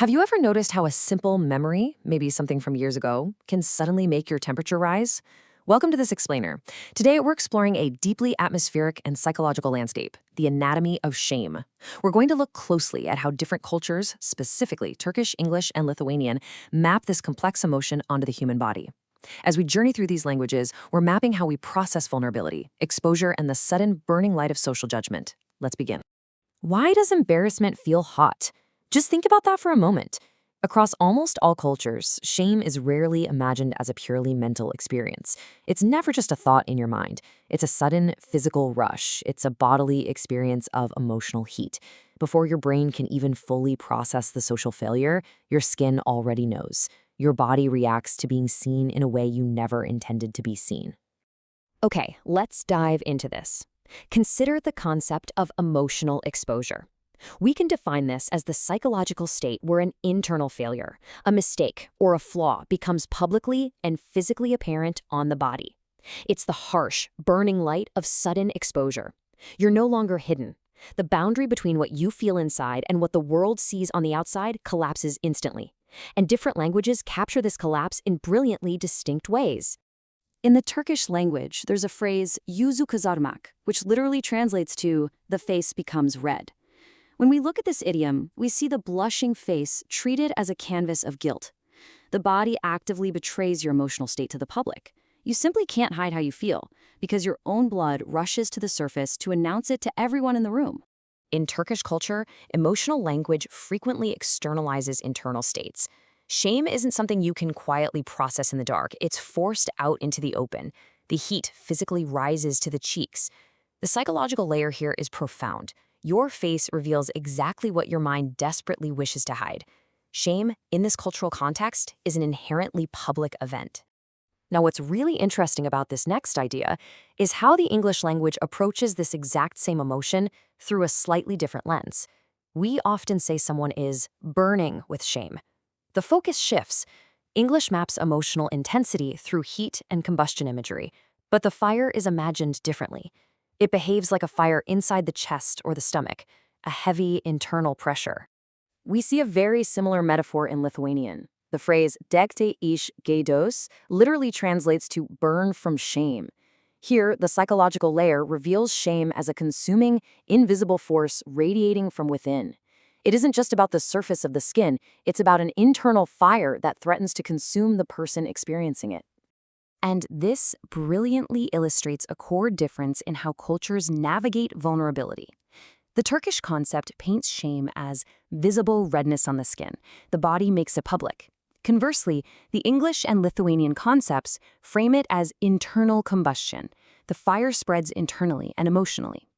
Have you ever noticed how a simple memory, maybe something from years ago, can suddenly make your temperature rise? Welcome to This Explainer. Today, we're exploring a deeply atmospheric and psychological landscape, the anatomy of shame. We're going to look closely at how different cultures, specifically Turkish, English, and Lithuanian, map this complex emotion onto the human body. As we journey through these languages, we're mapping how we process vulnerability, exposure, and the sudden burning light of social judgment. Let's begin. Why does embarrassment feel hot? Just think about that for a moment. Across almost all cultures, shame is rarely imagined as a purely mental experience. It's never just a thought in your mind. It's a sudden physical rush. It's a bodily experience of emotional heat. Before your brain can even fully process the social failure, your skin already knows. Your body reacts to being seen in a way you never intended to be seen. Okay, let's dive into this. Consider the concept of emotional exposure. We can define this as the psychological state where an internal failure, a mistake, or a flaw becomes publicly and physically apparent on the body. It's the harsh, burning light of sudden exposure. You're no longer hidden. The boundary between what you feel inside and what the world sees on the outside collapses instantly. And different languages capture this collapse in brilliantly distinct ways. In the Turkish language, there's a phrase, Yüzü kızarmak, which literally translates to, the face becomes red. When we look at this idiom, we see the blushing face treated as a canvas of guilt. The body actively betrays your emotional state to the public. You simply can't hide how you feel, because your own blood rushes to the surface to announce it to everyone in the room. In Turkish culture, emotional language frequently externalizes internal states. Shame isn't something you can quietly process in the dark. It's forced out into the open. The heat physically rises to the cheeks. The psychological layer here is profound. Your face reveals exactly what your mind desperately wishes to hide. Shame, in this cultural context, is an inherently public event. Now, what's really interesting about this next idea is how the English language approaches this exact same emotion through a slightly different lens. We often say someone is burning with shame. The focus shifts. English maps emotional intensity through heat and combustion imagery, but the fire is imagined differently. It behaves like a fire inside the chest or the stomach, a heavy internal pressure. We see a very similar metaphor in Lithuanian. The phrase degti iš gėdos literally translates to burn from shame. Here, the psychological layer reveals shame as a consuming, invisible force radiating from within. It isn't just about the surface of the skin, it's about an internal fire that threatens to consume the person experiencing it. And this brilliantly illustrates a core difference in how cultures navigate vulnerability. The Turkish concept paints shame as visible redness on the skin. The body makes it public. Conversely, the English and Lithuanian concepts frame it as internal combustion. The fire spreads internally and emotionally.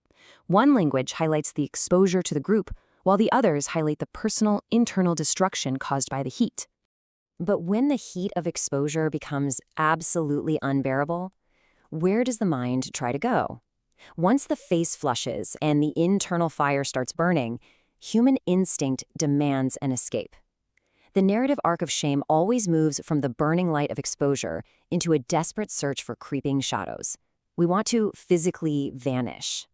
One language highlights the exposure to the group, while the others highlight the personal internal destruction caused by the heat. But when the heat of exposure becomes absolutely unbearable, where does the mind try to go? Once the face flushes and the internal fire starts burning, human instinct demands an escape. The narrative arc of shame always moves from the burning light of exposure into a desperate search for creeping shadows. We want to physically vanish.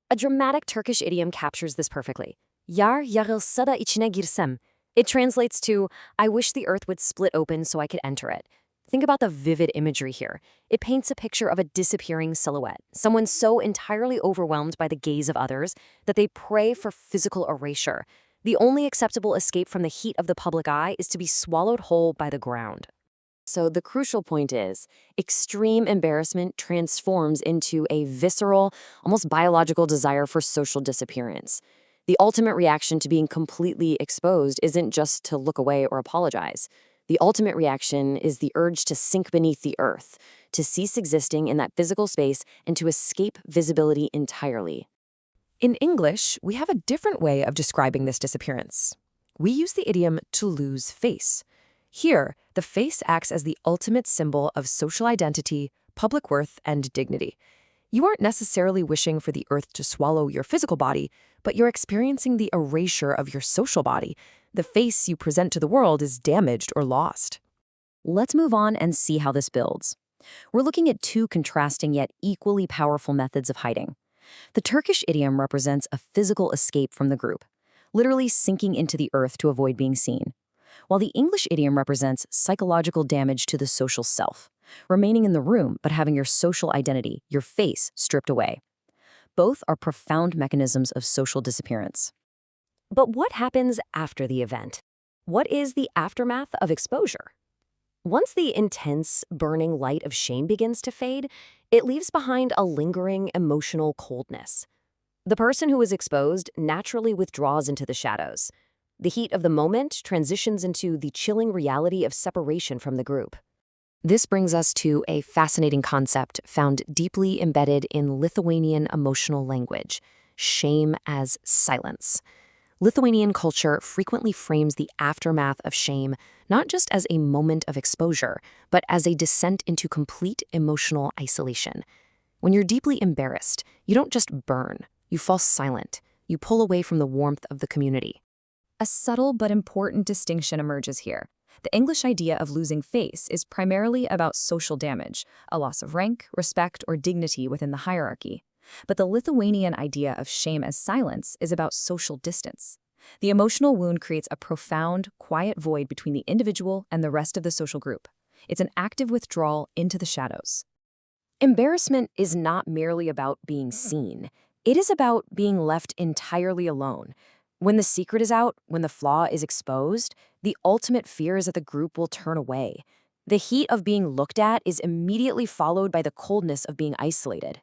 A dramatic Turkish idiom captures this perfectly. Yar yarılsa da içine girsem. It translates to, I wish the earth would split open so I could enter it. Think about the vivid imagery here. It paints a picture of a disappearing silhouette, someone so entirely overwhelmed by the gaze of others that they pray for physical erasure. The only acceptable escape from the heat of the public eye is to be swallowed whole by the ground. So the crucial point is, extreme embarrassment transforms into a visceral, almost biological desire for social disappearance. The ultimate reaction to being completely exposed isn't just to look away or apologize. The ultimate reaction is the urge to sink beneath the earth, to cease existing in that physical space and to escape visibility entirely. In English, we have a different way of describing this disappearance. We use the idiom to lose face. Here, the face acts as the ultimate symbol of social identity, public worth, and dignity. You aren't necessarily wishing for the earth to swallow your physical body, but you're experiencing the erasure of your social body. The face you present to the world is damaged or lost. Let's move on and see how this builds. We're looking at two contrasting yet equally powerful methods of hiding. The Turkish idiom represents a physical escape from the group. literally sinking into the earth to avoid being seen. While the English idiom represents psychological damage to the social self, remaining in the room but having your social identity, your face, stripped away. Both are profound mechanisms of social disappearance. But what happens after the event? What is the aftermath of exposure? Once the intense, burning light of shame begins to fade, it leaves behind a lingering emotional coldness. The person who is exposed naturally withdraws into the shadows. The heat of the moment transitions into the chilling reality of separation from the group. This brings us to a fascinating concept found deeply embedded in Lithuanian emotional language: shame as silence. Lithuanian culture frequently frames the aftermath of shame not just as a moment of exposure, but as a descent into complete emotional isolation. When you're deeply embarrassed, you don't just burn, you fall silent, you pull away from the warmth of the community. A subtle but important distinction emerges here. The English idea of losing face is primarily about social damage, a loss of rank, respect, or dignity within the hierarchy. But the Lithuanian idea of shame as silence is about social distance. The emotional wound creates a profound, quiet void between the individual and the rest of the social group. It's an active withdrawal into the shadows. Embarrassment is not merely about being seen. It is about being left entirely alone. When the secret is out, when the flaw is exposed, the ultimate fear is that the group will turn away. The heat of being looked at is immediately followed by the coldness of being isolated.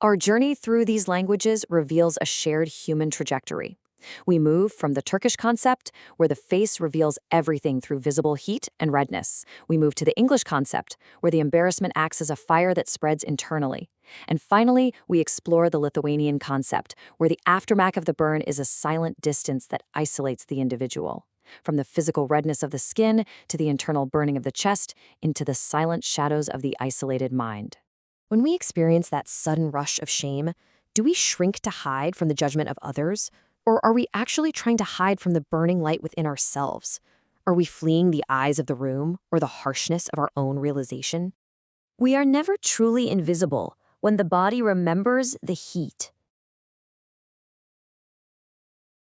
Our journey through these languages reveals a shared human trajectory. We move from the Turkish concept, where the face reveals everything through visible heat and redness. We move to the English concept, where the embarrassment acts as a fire that spreads internally. And finally, we explore the Lithuanian concept, where the aftermath of the burn is a silent distance that isolates the individual. From the physical redness of the skin to the internal burning of the chest, into the silent shadows of the isolated mind. When we experience that sudden rush of shame, do we shrink to hide from the judgment of others? Or are we actually trying to hide from the burning light within ourselves? Are we fleeing the eyes of the room or the harshness of our own realization? We are never truly invisible when the body remembers the heat,